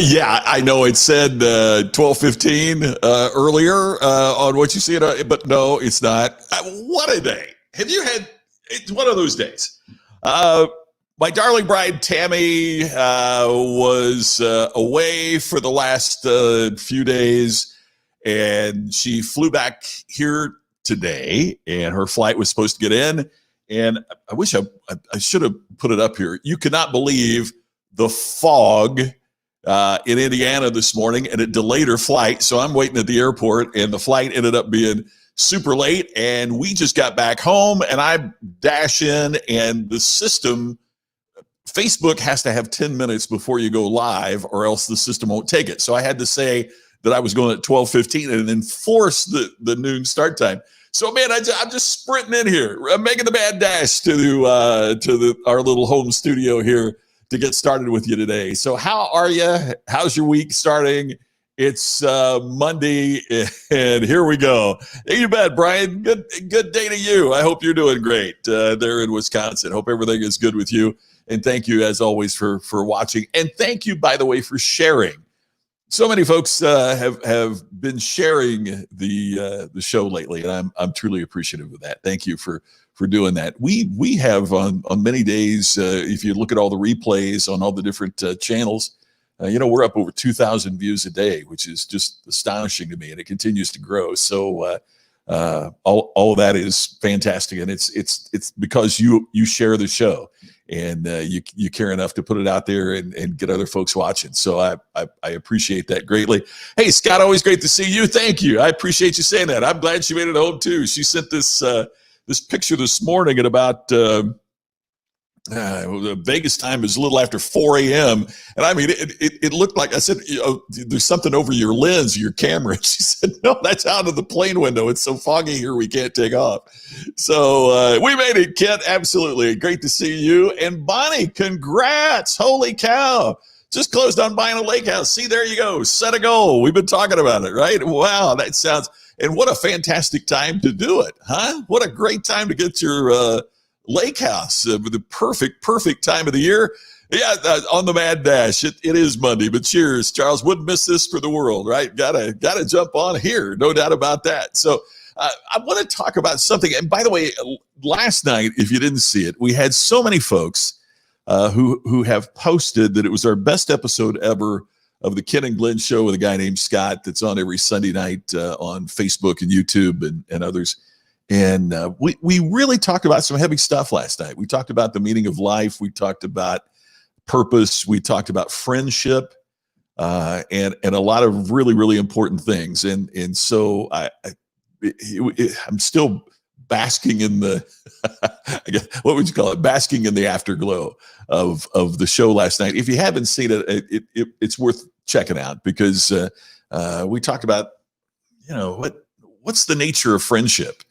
Yeah, I know it said 12:15 earlier on what you see it, but no, it's not. What a day! Have you had? It's one of those days. Uh, my darling bride Tammy was away for the last few days, and she flew back here today, and her flight was supposed to get in. And I wish I should have put it up here. You cannot believe the fog in Indiana this morning, and it delayed her flight. So I'm waiting at the airport, and the flight ended up being super late. And we just got back home, and I dash in, and the system, Facebook has to have 10 minutes before you go live, or else the system won't take it. So I had to say that I was going at 12:15 and then force the noon start time. So man, I'm just sprinting in here. I'm making the mad dash to our little home studio here to get started with you today. So how are you? How's your week starting? It's Monday, and here we go. Hey, you bet, Brian. Good day to you. I hope you're doing great there in Wisconsin. Hope everything is good with you. And thank you, as always, for watching. And thank you, by the way, for sharing. So many folks have been sharing the show lately, and I'm truly appreciative of that. Thank you for doing that. We have on many days, if you look at all the replays on all the different channels, we're up over 2,000 views a day, which is just astonishing to me, and it continues to grow. So all of that is fantastic, and it's because you share the show. And you care enough to put it out there and get other folks watching. So I appreciate that greatly. Hey, Scott, always great to see you. Thank you. I appreciate you saying that. I'm glad she made it home too. She sent this picture this morning at about Vegas time is a little after 4 a.m. And I mean, it looked like, I said, there's something over your lens, your camera. She said, no, that's out of the plane window. It's so foggy here, we can't take off. So we made it, Kit. Absolutely. Great to see you. And Bonnie, congrats. Holy cow. Just closed on buying a lake house. See, there you go. Set a goal. We've been talking about it, right? Wow, that sounds, and what a fantastic time to do it, huh? What a great time to get your lake house, the perfect time of the year. Yeah, on the mad dash. It is Monday, but cheers, Charles. Wouldn't miss this for the world, right? Gotta jump on here, no doubt about that. So I want to talk about something. And by the way, last night, if you didn't see it, we had so many folks who have posted that it was our best episode ever of the Ken and Glenn Show with a guy named Scott that's on every Sunday night on Facebook and YouTube and others. And we really talked about some heavy stuff last night. We talked about the meaning of life. We talked about purpose. We talked about friendship and a lot of really, really important things. And so I'm still basking in the, I guess, what would you call it? Basking in the afterglow of the show last night. If you haven't seen it, it's worth checking out because we talked about, what's the nature of friendship?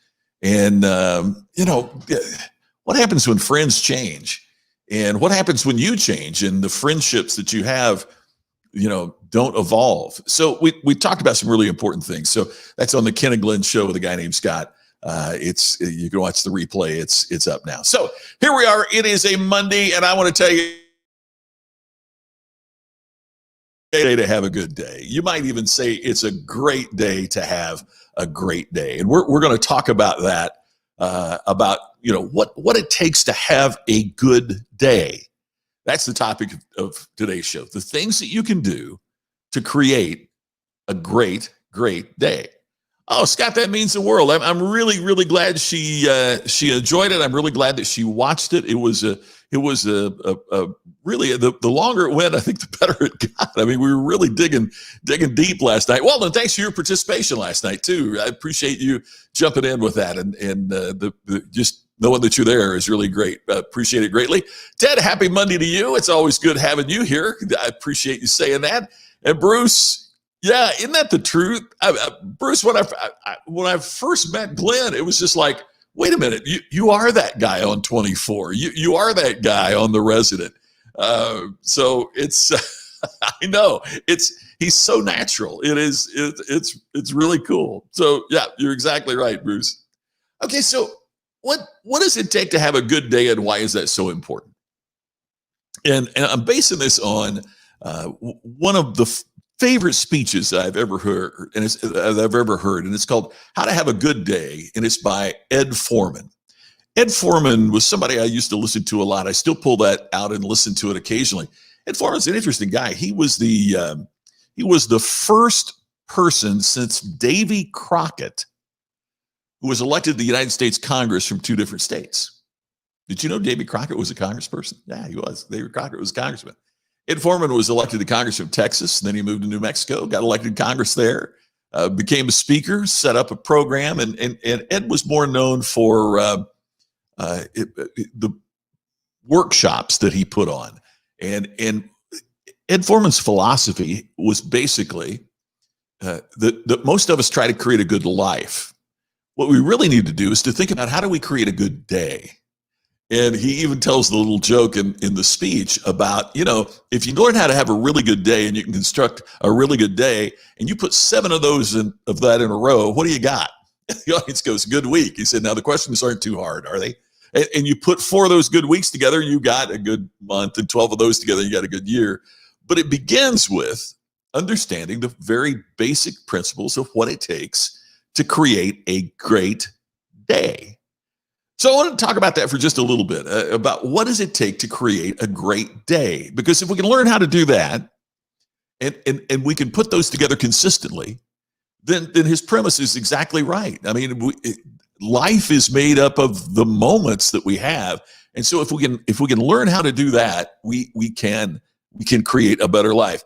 And, what happens when friends change and what happens when you change and the friendships that you have, don't evolve. So we talked about some really important things. So that's on the Ken and Glenn Show with a guy named Scott. You can watch the replay. It's up now. So here we are. It is a Monday, and I want to tell you to have a good day. You might even say it's a great day to have a great day. And we're going to talk about that, about, what it takes to have a good day. That's the topic of today's show. The things that you can do to create a great, great day. Oh, Scott, that means the world. I'm really, really glad she enjoyed it. I'm really glad that she watched it. It was really, the longer it went, I think the better it got. I mean, we were really digging deep last night. Well, then thanks for your participation last night too. I appreciate you jumping in with that, and just knowing that you're there is really great. Appreciate it greatly. Ted, happy Monday to you. It's always good having you here. I appreciate you saying that. And Bruce. Yeah, isn't that the truth? Bruce, when I first met Glenn, it was just like, wait a minute, you are that guy on 24. You are that guy on The Resident. So it's, I know, he's so natural. It's really cool. So yeah, you're exactly right, Bruce. Okay, so what does it take to have a good day, and why is that so important? And I'm basing this on One of the favorite speeches I've ever heard, and it's called "How to Have a Good Day," and it's by Ed Foreman. Ed Foreman was somebody I used to listen to a lot. I still pull that out and listen to it occasionally. Ed Foreman's an interesting guy. He was the first person since Davy Crockett who was elected to the United States Congress from two different states. Did you know Davy Crockett was a congressperson? Yeah, he was. Davy Crockett was a congressman. Ed Foreman was elected to Congress from Texas. Then he moved to New Mexico, got elected to Congress there, became a speaker, set up a program, and Ed was more known for the workshops that he put on. And Ed Foreman's philosophy was basically that most of us try to create a good life. What we really need to do is to think about how do we create a good day. And he even tells the little joke in the speech about, if you learn how to have a really good day and you can construct a really good day and you put 7 of those of that in a row, what do you got? The audience goes, good week. He said, now the questions aren't too hard, are they? And you put 4 of those good weeks together, you got a good month, and 12 of those together, you got a good year. But it begins with understanding the very basic principles of what it takes to create a great day. So I want to talk about that for just a little bit, about what does it take to create a great day? Because if we can learn how to do that, and we can put those together consistently, then his premise is exactly right. I mean, life is made up of the moments that we have, and so if we can learn how to do that, we can create a better life.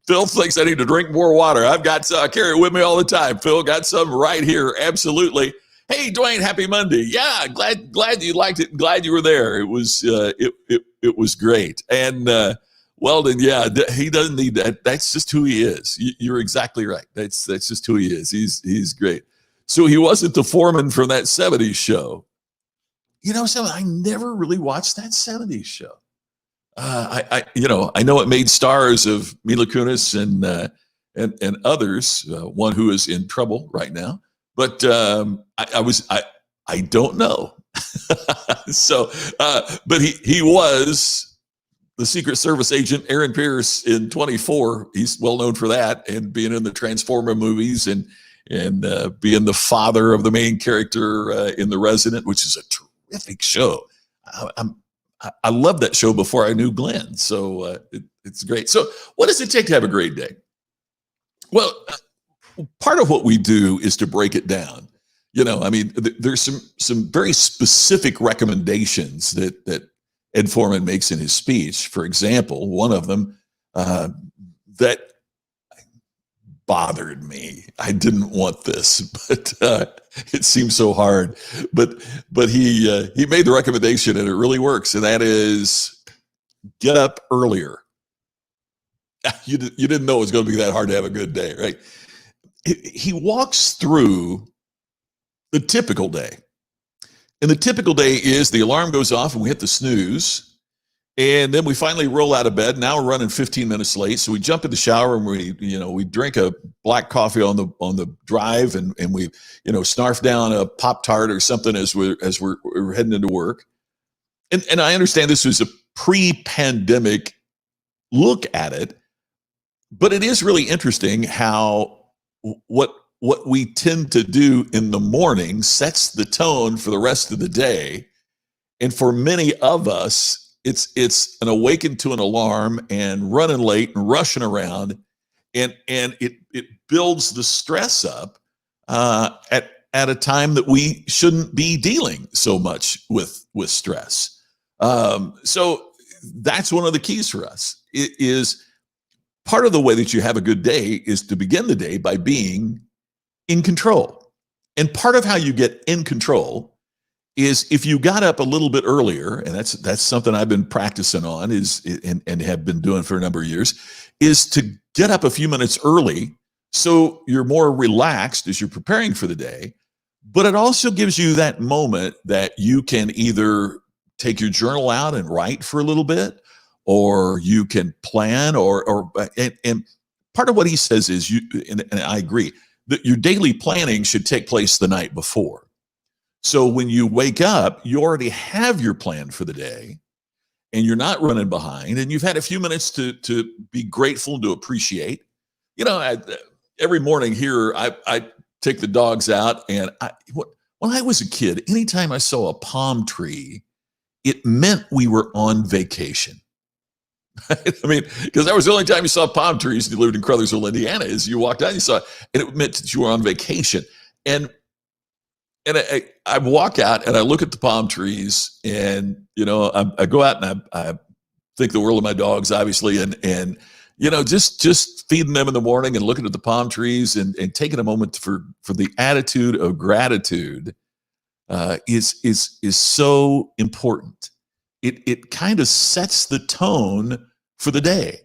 Phil thinks I need to drink more water. I've got I carry it with me all the time. Phil, got some right here. Absolutely. Hey, Dwayne, happy Monday. Yeah, glad you liked it. Glad you were there. It was it was great. And Weldon, yeah, he doesn't need that. That's just who he is. You're exactly right. That's just who he is. He's great. So he wasn't the Foreman from that 70s show. I never really watched that 70s show. I know it made stars of Mila Kunis and others. One who is in trouble right now. But I don't know. So, but he was the Secret Service agent Aaron Pierce in 24. He's well known for that, and being in the Transformer movies and being the father of the main character in The Resident, which is a terrific show. I loved that show before I knew Glenn, so it's great. So, what does it take to have a great day? Well, part of what we do is to break it down. There's some very specific recommendations that Ed Foreman makes in his speech. For example, one of them that bothered me. I didn't want this, but it seems so hard. But he made the recommendation, and it really works, and that is get up earlier. You didn't know it was going to be that hard to have a good day, right? He walks through the typical day. And the typical day is the alarm goes off and we hit the snooze. And then we finally roll out of bed. Now we're running 15 minutes late. So we jump in the shower and we drink a black coffee on the drive and we, snarf down a Pop-Tart or something as we're heading into work. And I understand this was a pre-pandemic look at it, but it is really interesting how what we tend to do in the morning sets the tone for the rest of the day. And for many of us, it's an awaken to an alarm and running late and rushing around, and it builds the stress up at a time that we shouldn't be dealing so much with stress. So that's one of the keys for us. It is part of the way that you have a good day is to begin the day by being in control. And part of how you get in control is if you got up a little bit earlier, and that's something I've been practicing on and have been doing for a number of years, is to get up a few minutes early so you're more relaxed as you're preparing for the day. But it also gives you that moment that you can either take your journal out and write for a little bit, or you can plan, and part of what he says is and I agree, that your daily planning should take place the night before. So when you wake up, you already have your plan for the day. and you're not running behind, and you've had a few minutes to be grateful and to appreciate. Every morning here, I take the dogs out, and when I was a kid, anytime I saw a palm tree, it meant we were on vacation. I mean, because that was the only time you saw palm trees. You lived in Crothersville, Indiana. Is you walked out, you saw, and it meant that you were on vacation. And I walk out and I look at the palm trees, and I go out and I think the world of my dogs, obviously, and just feeding them in the morning and looking at the palm trees and taking a moment for the attitude of gratitude is so important. It kind of sets the tone for the day.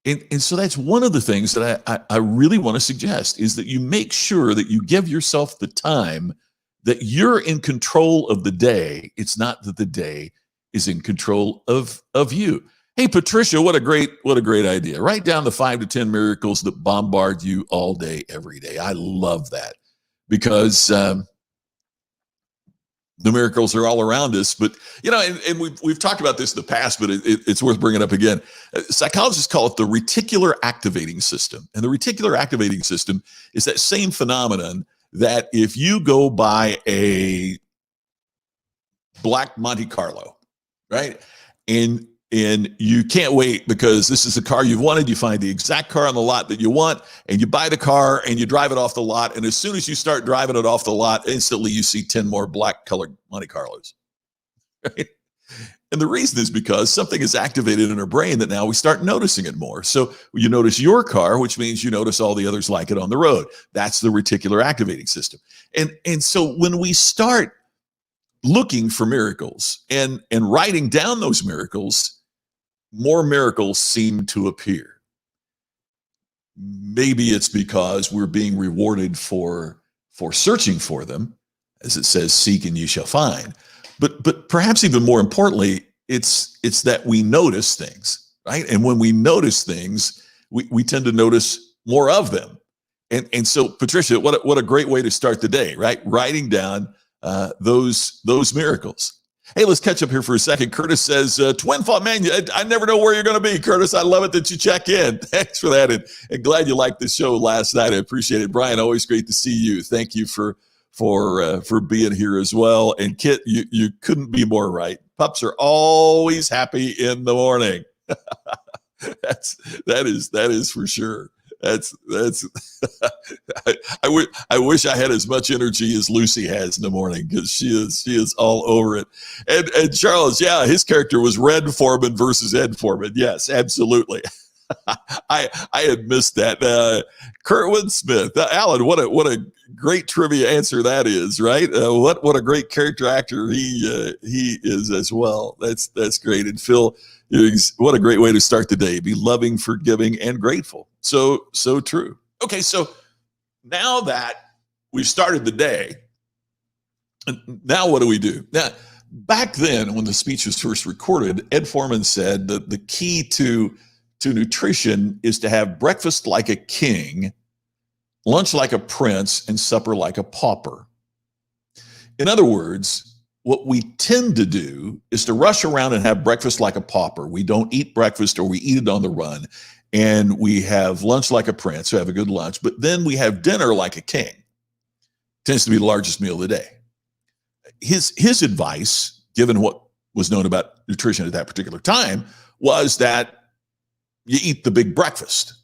And so that's one of the things that I really want to suggest, is that you make sure that you give yourself the time that you're in control of the day. It's not that the day is in control of you. Hey, Patricia, what a great idea. Write down the 5 to 10 miracles that bombard you all day, every day. I love that, because the miracles are all around us. But, and we've talked about this in the past, but it's worth bringing up again. Psychologists call it the reticular activating system. And the reticular activating system is that same phenomenon that if you go buy a black Monte Carlo, right? And you can't wait, because this is the car you've wanted. You find the exact car on the lot that you want, and you buy the car and you drive it off the lot. And as soon as you start driving it off the lot, instantly you see 10 more black colored Monte Carlos. Right? And the reason is because something is activated in our brain that now we start noticing it more. So you notice your car, which means you notice all the others like it on the road. That's the reticular activating system. And so when we start looking for miracles and writing down those miracles, more miracles seem to appear. Maybe it's because we're being rewarded for searching for them. As it says, seek and you shall find. But perhaps even more importantly, it's that we notice things, right? And when we notice things, we tend to notice more of them. And so, Patricia, what a great way to start the day, right? Writing down those miracles. Hey, let's catch up here for a second. Curtis says, twin fault, man, I never know where you're going to be, Curtis. I love it that you check in. Thanks for that. And glad you liked the show last night. I appreciate it. Brian, always great to see you. Thank you for being here as well. And Kit, you couldn't be more right. Pups are always happy in the morning. that is for sure. That's I wish I had as much energy as Lucy has in the morning, because she is all over it. And Charles, yeah, his character was Red Foreman versus Ed Foreman. Yes, absolutely. I had missed that. Kurtwood Smith, Alan, what a great trivia answer that is, right? What a great character actor he is as well. That's great. And Phil, what a great way to start the day. Be loving, forgiving, and grateful. So true. Okay, so now that we've started the day, now what do we do? Now, back then, when the speech was first recorded, Ed Foreman said that the key to nutrition is to have breakfast like a king, lunch like a prince, and supper like a pauper. In other words, what we tend to do is to rush around and have breakfast like a pauper. We don't eat breakfast, or we eat it on the run. And we have lunch like a prince, so have a good lunch. But then we have dinner like a king. Tends to be the largest meal of the day. His advice, given what was known about nutrition at that particular time, was that you eat the big breakfast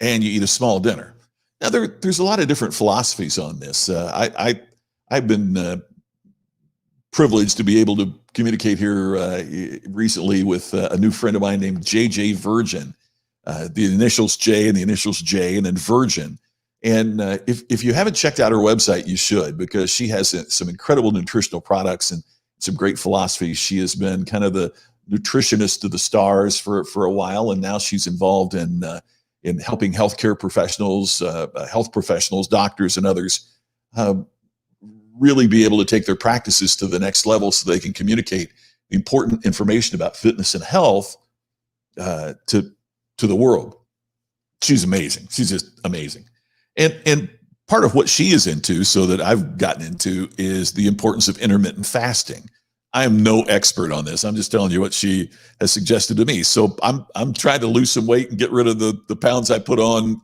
and you eat a small dinner. Now, there's a lot of different philosophies on this. I've been privileged to be able to communicate here recently with a new friend of mine named JJ Virgin. The initials J and the initials J and then Virgin. And if you haven't checked out her website, you should, because she has some incredible nutritional products and some great philosophies. She has been kind of the nutritionist to the stars for a while, and now she's involved in helping healthcare professionals, health professionals, doctors, and others really be able to take their practices to the next level, so they can communicate important information about fitness and health to the world. She's amazing. She's just amazing. And part of what she is into, so that I've gotten into, is the importance of intermittent fasting. I am no expert on this. I'm just telling you what she has suggested to me. So I'm trying to lose some weight and get rid of the pounds I put on,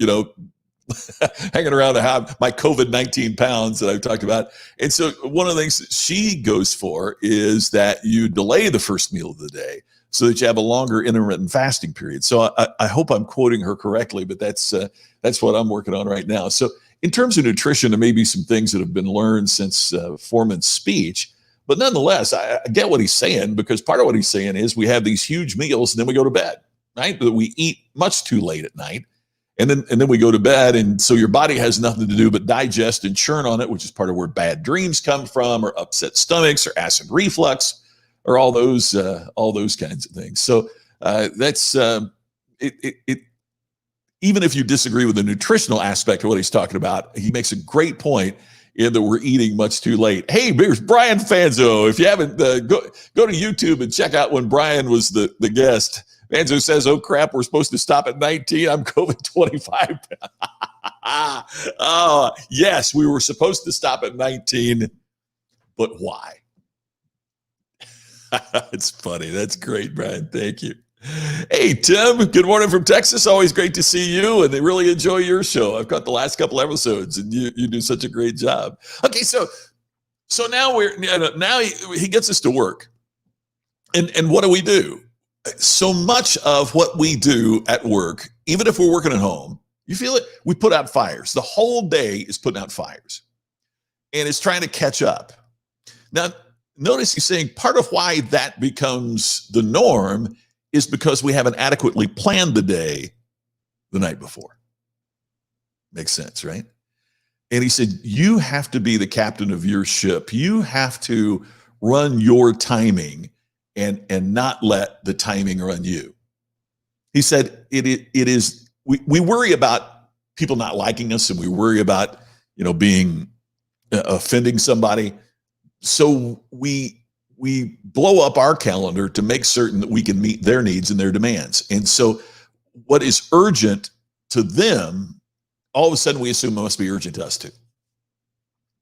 hanging around the house, my COVID-19 pounds that I've talked about. And so one of the things that she goes for is that you delay the first meal of the day so that you have a longer intermittent fasting period. So I hope I'm quoting her correctly, but that's what I'm working on right now. So in terms of nutrition, there may be some things that have been learned since Foreman's speech, but nonetheless, I get what he's saying, because part of what he's saying is we have these huge meals and then we go to bed, right? That we eat much too late at night. And then we go to bed, and so your body has nothing to do but digest and churn on it, which is part of where bad dreams come from, or upset stomachs, or acid reflux, or all those kinds of things. So that's it. Even if you disagree with the nutritional aspect of what he's talking about, he makes a great point in that we're eating much too late. Hey, there's Brian Fanzo. If you haven't, go to YouTube and check out when Brian was the guest. Fanzo says, "Oh crap, we're supposed to stop at 19. I'm COVID 25." Oh, yes, we were supposed to stop at 19, but why? It's funny. That's great, Brian. Thank you. Hey, Tim, good morning from Texas. Always great to see you, and I really enjoy your show. I've got the last couple episodes, and you do such a great job. Okay, so now he gets us to work, and what do? So much of what we do at work, even if we're working at home, you feel it, we put out fires. The whole day is putting out fires, and it's trying to catch up. Now, notice he's saying part of why that becomes the norm is because we haven't adequately planned the day the night before. Makes sense, right? And he said, you have to be the captain of your ship. You have to run your timing and not let the timing run you. He said, we worry about people not liking us, and we worry about, being offending somebody. So we blow up our calendar to make certain that we can meet their needs and their demands. And so what is urgent to them, all of a sudden we assume it must be urgent to us too.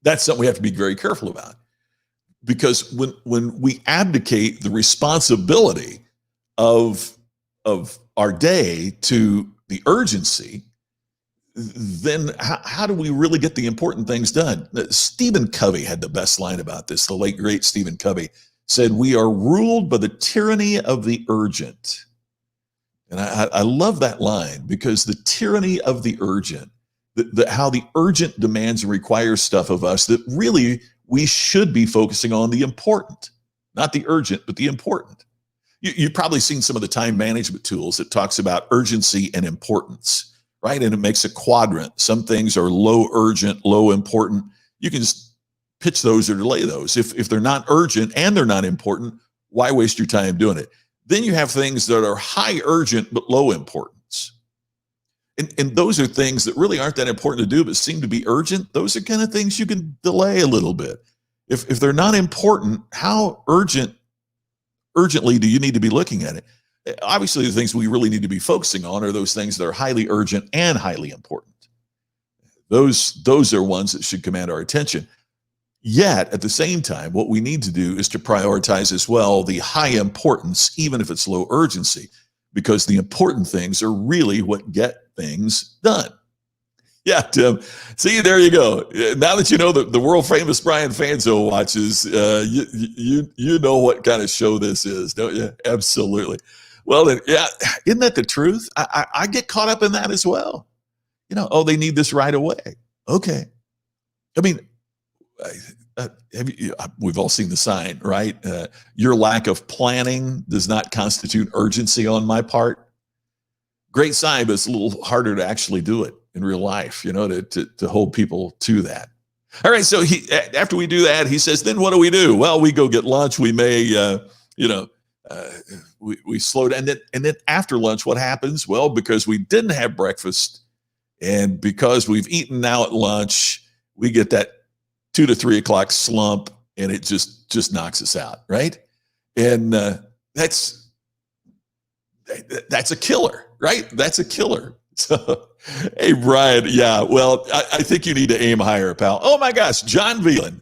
That's something we have to be very careful about. Because when we abdicate the responsibility of our day to the urgency, then how do we really get the important things done? Stephen Covey had the best line about this. The late, great Stephen Covey said, "We are ruled by the tyranny of the urgent." And I love that line, because the tyranny of the urgent, how the urgent demands and requires stuff of us that really we should be focusing on the important, not the urgent, but the important. You've probably seen some of the time management tools that talks about urgency and importance, right? And it makes a quadrant. Some things are low urgent, low important. You can just pitch those or delay those. If they're not urgent and they're not important, why waste your time doing it? Then you have things that are high urgent but low importance. And those are things that really aren't that important to do but seem to be urgent. Those are kind of things you can delay a little bit. If they're not important, how urgently do you need to be looking at it? Obviously, the things we really need to be focusing on are those things that are highly urgent and highly important. Those are ones that should command our attention. Yet, at the same time, what we need to do is to prioritize as well the high importance, even if it's low urgency, because the important things are really what get things done. Yeah, Tim. See, there you go. Now that you know the world famous Brian Fanzo watches, you know what kind of show this is, don't you? Absolutely. Well, then, yeah, isn't that the truth? I get caught up in that as well. They need this right away. Okay. I mean, we've all seen the sign, right? Your lack of planning does not constitute urgency on my part. Great sign, but it's a little harder to actually do it in real life, to hold people to that. All right, so after we do that, he says, then what do? Well, we go get lunch. We may, we slow down. And then after lunch, what happens? Well, because we didn't have breakfast and because we've eaten now at lunch, we get that 2 to 3 o'clock slump, and it just knocks us out, right? And that's a killer, right? That's a killer. So, hey, Brian, yeah, well, I think you need to aim higher, pal. Oh, my gosh, John Veland.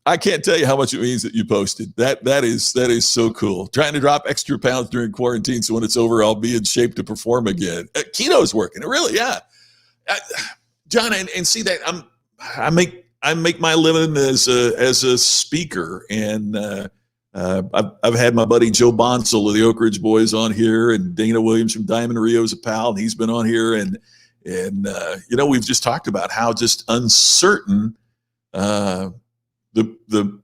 I can't tell you how much it means that you posted. That is so cool. Trying to drop extra pounds during quarantine, so when it's over, I'll be in shape to perform again. Keto's working. Really, yeah. John, and see that I make my living as a speaker, and I've had my buddy Joe Bonsall of the Oak Ridge Boys on here, and Dana Williams from Diamond Rio's a pal, and he's been on here, and we've just talked about how just uncertain the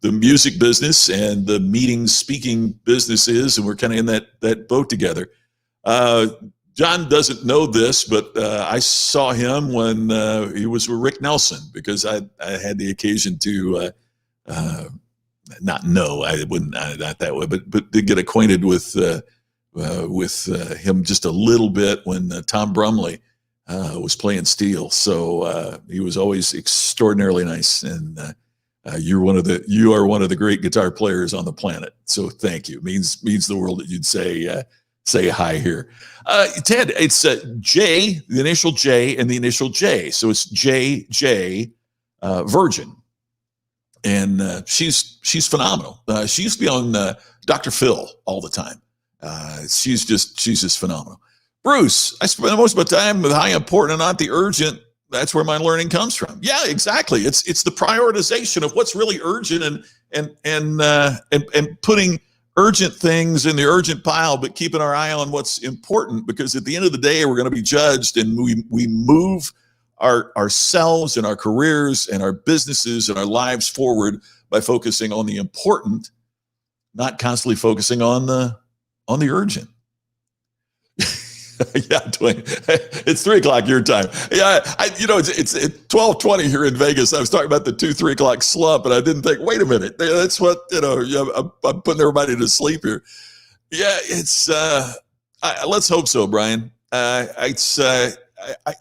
music business and the meeting speaking business is, and we're kind of in that boat together. John doesn't know this, but I saw him when he was with Rick Nelson, because I had the occasion to not know, I wouldn't, not that way, but did get acquainted with him just a little bit when Tom Brumley was playing steel. So he was always extraordinarily nice, and you are one of the great guitar players on the planet. So thank you. Means the world that you'd say hi here. Ted, it's J, the initial J and the initial J. So it's JJ Virgin. And she's phenomenal. She used to be on Dr. Phil all the time. She's just phenomenal. Bruce, I spend most of my time with high important and not the urgent. That's where my learning comes from. Yeah, exactly. It's the prioritization of what's really urgent and putting urgent things in the urgent pile, but keeping our eye on what's important, because at the end of the day, we're going to be judged, and we move ourselves and our careers and our businesses and our lives forward by focusing on the important, not constantly focusing on the urgent. Yeah, Dwayne, it's 3:00 your time. Yeah, it's 12:20 here in Vegas. I was talking about the 2-3 o'clock slump, and I didn't think, wait a minute, that's what, I'm putting everybody to sleep here. Yeah, it's, let's hope so, Brian. I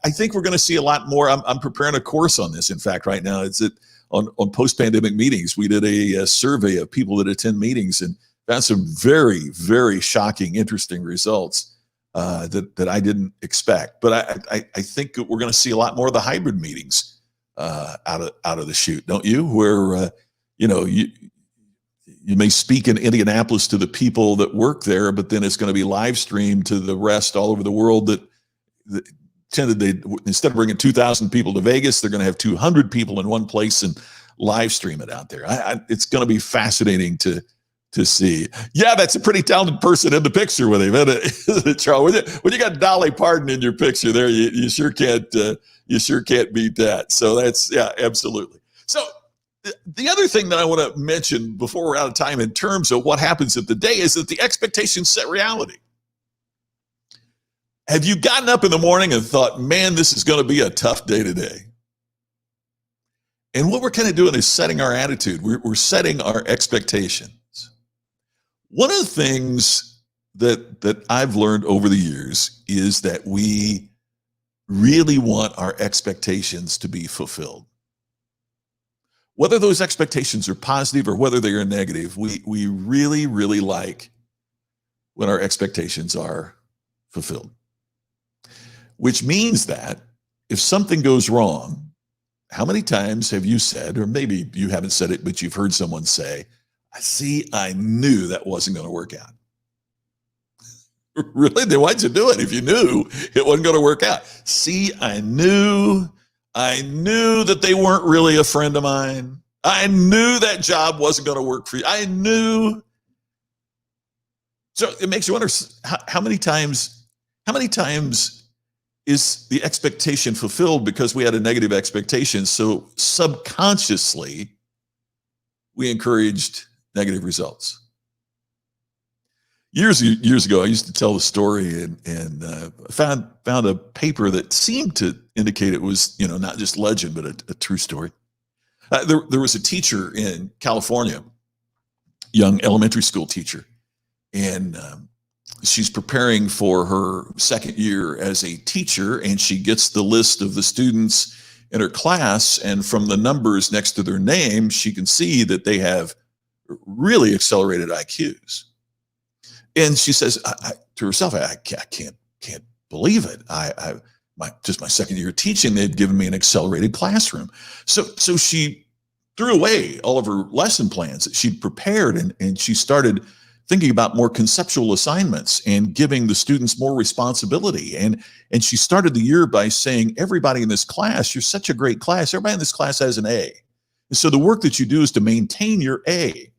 think we're going to see a lot more. I'm preparing a course on this. In fact, right now, it's on post-pandemic meetings. We did a survey of people that attend meetings and found some very, very shocking, interesting results that I didn't expect. But I think we're going to see a lot more of the hybrid meetings out of the chute, don't you? Where you may speak in Indianapolis to the people that work there, but then it's going to be live streamed to the rest all over the world. That instead of bringing 2,000 people to Vegas, they're going to have 200 people in one place and live stream it out there. It's going to be fascinating to see. Yeah, that's a pretty talented person in the picture with him, isn't it, Charles? When you got Dolly Parton in your picture there, you sure can't beat that. So that's, yeah, absolutely. So the other thing that I want to mention before we're out of time in terms of what happens at the day is that the expectations set reality. Have you gotten up in the morning and thought, man, this is going to be a tough day today? And what we're kind of doing is setting our attitude. We're setting our expectations. One of the things that I've learned over the years is that we really want our expectations to be fulfilled. Whether those expectations are positive or whether they are negative, we really, really like when our expectations are fulfilled. Which means that if something goes wrong, how many times have you said, or maybe you haven't said it, but you've heard someone say, I knew that wasn't going to work out. Really? Then why'd you do it if you knew it wasn't going to work out? See, I knew that they weren't really a friend of mine. I knew that job wasn't going to work for you. I knew. So it makes you wonder, how many times is the expectation fulfilled because we had a negative expectation? So subconsciously, we encouraged negative results. Years ago, I used to tell the story and found a paper that seemed to indicate it was, not just legend, but a true story. There was a teacher in California, young elementary school teacher, and she's preparing for her second year as a teacher, and she gets the list of the students in her class, and from the numbers next to their name, she can see that they have really accelerated IQs. And she says to herself, I can't believe it. My second year teaching, they've given me an accelerated classroom. So she threw away all of her lesson plans that she'd prepared, and she started thinking about more conceptual assignments and giving the students more responsibility. And she started the year by saying, everybody in this class, you're such a great class. Everybody in this class has an A. And so the work that you do is to maintain your A.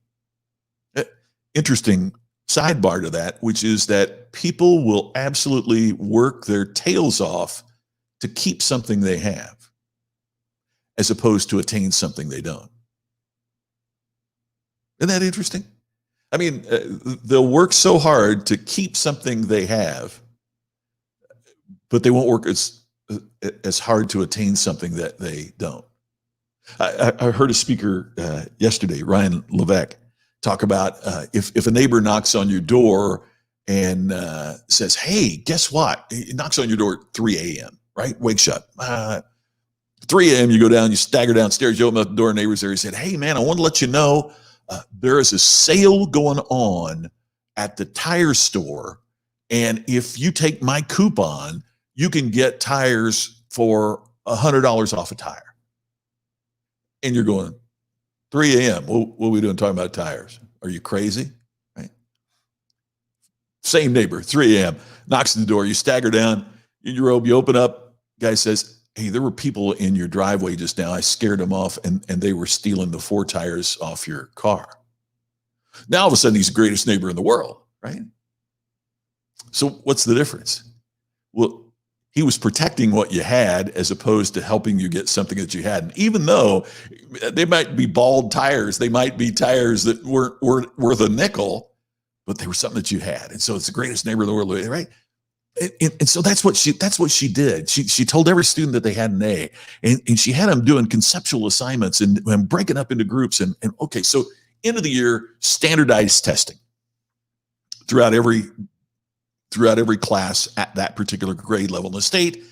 Interesting sidebar to that, which is that people will absolutely work their tails off to keep something they have, as opposed to attain something they don't. Isn't that interesting? I mean, they'll work so hard to keep something they have, but they won't work as hard to attain something that they don't. I heard a speaker yesterday, Ryan Levesque, talk about if a neighbor knocks on your door and says, hey, guess what? He knocks on your door at 3 a.m., right? Wakes you up. 3 a.m., you go down, you stagger downstairs, you open up the door, neighbor's there. He said, hey, man, I want to let you know there is a sale going on at the tire store. And if you take my coupon, you can get tires for $100 off a tire. And you're going, 3 a.m., what are we doing talking about tires? Are you crazy? Right? Same neighbor, 3 a.m., knocks on the door, you stagger down in your robe, you open up, guy says, hey, there were people in your driveway just now. I scared them off, and they were stealing the 4 tires off your car. Now, all of a sudden, he's the greatest neighbor in the world, right? So what's the difference? Well, he was protecting what you had as opposed to helping you get something that you hadn't. Even though they might be bald tires, they might be tires that weren't worth a nickel, but they were something that you had. And so it's the greatest neighbor in the world, right? And so that's what she did. She told every student that they had an A, and she had them doing conceptual assignments and breaking up into groups. And okay, so end of the year, standardized testing throughout every class at that particular grade level in the state.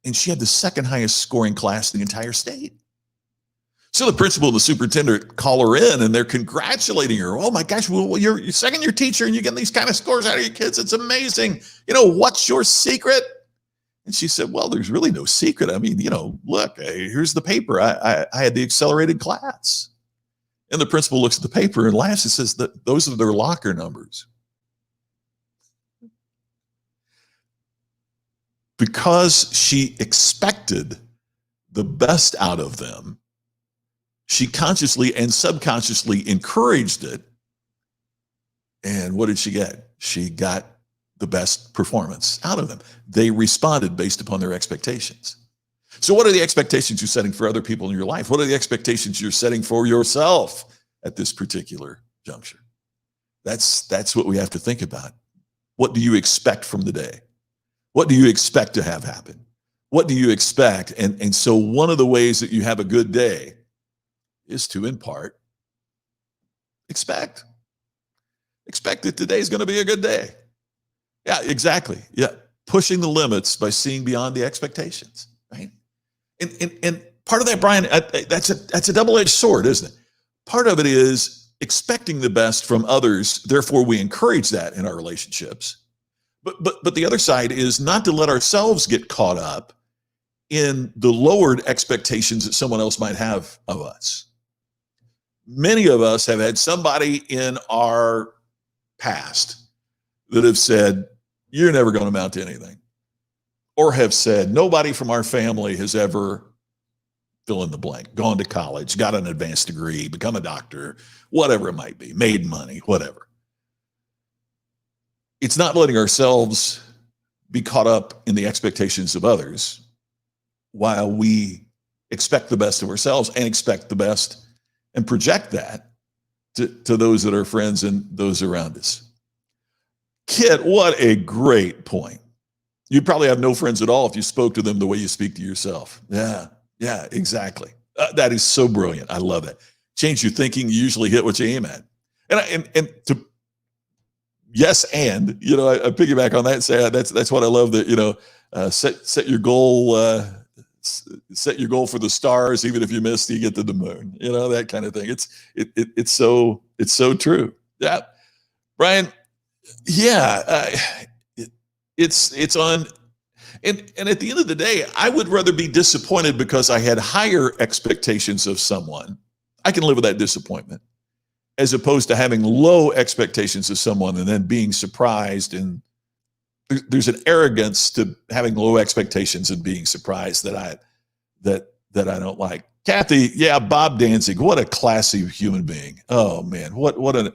And she had the second highest scoring class in the entire state. So the principal and the superintendent call her in, and they're congratulating her. Oh my gosh, well, you're second year teacher and you're getting these kind of scores out of your kids. It's amazing. What's your secret? And she said, well, there's really no secret. I mean, look, here's the paper. I had the accelerated class. And the principal looks at the paper and laughs and says that those are their locker numbers. Because she expected the best out of them, she consciously and subconsciously encouraged it. And what did she get? She got the best performance out of them. They responded based upon their expectations. So what are the expectations you're setting for other people in your life? What are the expectations you're setting for yourself at this particular juncture? That's what we have to think about. What do you expect from the day? What do you expect to have happen? What do you expect? And so one of the ways that you have a good day is to, in part, expect that today's going to be a good day. Yeah, exactly. Yeah. Pushing the limits by seeing beyond the expectations, right? And part of that, Brian, that's a double-edged sword, isn't it? Part of it is expecting the best from others. Therefore, we encourage that in our relationships. But the other side is not to let ourselves get caught up in the lowered expectations that someone else might have of us. Many of us have had somebody in our past that have said, you're never going to amount to anything. Or have said, nobody from our family has ever, fill in the blank, gone to college, got an advanced degree, become a doctor, whatever it might be, made money, whatever. It's not letting ourselves be caught up in the expectations of others while we expect the best of ourselves and expect the best and project that to those that are friends and those around us. Kit, what a great point. You probably have no friends at all if you spoke to them the way you speak to yourself. Yeah, exactly. That is so brilliant. I love that. Change your thinking. You usually hit what you aim at. And to yes, and I piggyback on that and say that's what I love. That set your goal. Set your goal for the stars. Even if you missed, you get to the moon. That kind of thing. It's so true. Yeah, Brian. Yeah, it's on. And at the end of the day, I would rather be disappointed because I had higher expectations of someone. I can live with that disappointment, as opposed to having low expectations of someone and then being surprised. And there's an arrogance to having low expectations and being surprised that I don't like. Kathy, yeah, Bob Danzig, what a classy human being. Oh man, what an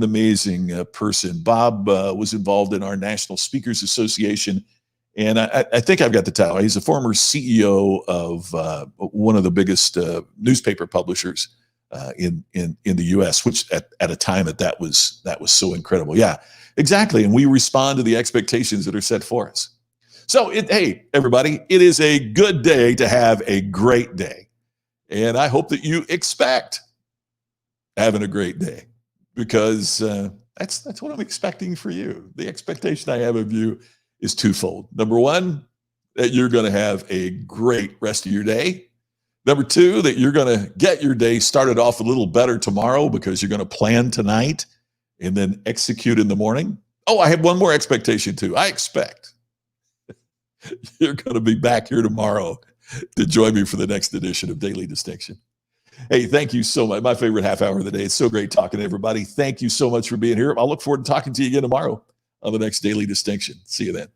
amazing person. Bob was involved in our National Speakers Association, and I think I've got the title. He's a former CEO of one of the biggest newspaper publishers in the U.S., which at a time that was so incredible. Yeah, exactly. And we respond to the expectations that are set for us. So, hey, everybody, it is a good day to have a great day. And I hope that you expect having a great day, because that's what I'm expecting for you. The expectation I have of you is twofold. Number one, that you're going to have a great rest of your day. Number two, that you're going to get your day started off a little better tomorrow, because you're going to plan tonight and then execute in the morning. Oh, I have one more expectation too. I expect you're going to be back here tomorrow to join me for the next edition of Daily Distinction. Hey, thank you so much. My favorite half hour of the day. It's so great talking to everybody. Thank you so much for being here. I'll look forward to talking to you again tomorrow on the next Daily Distinction. See you then.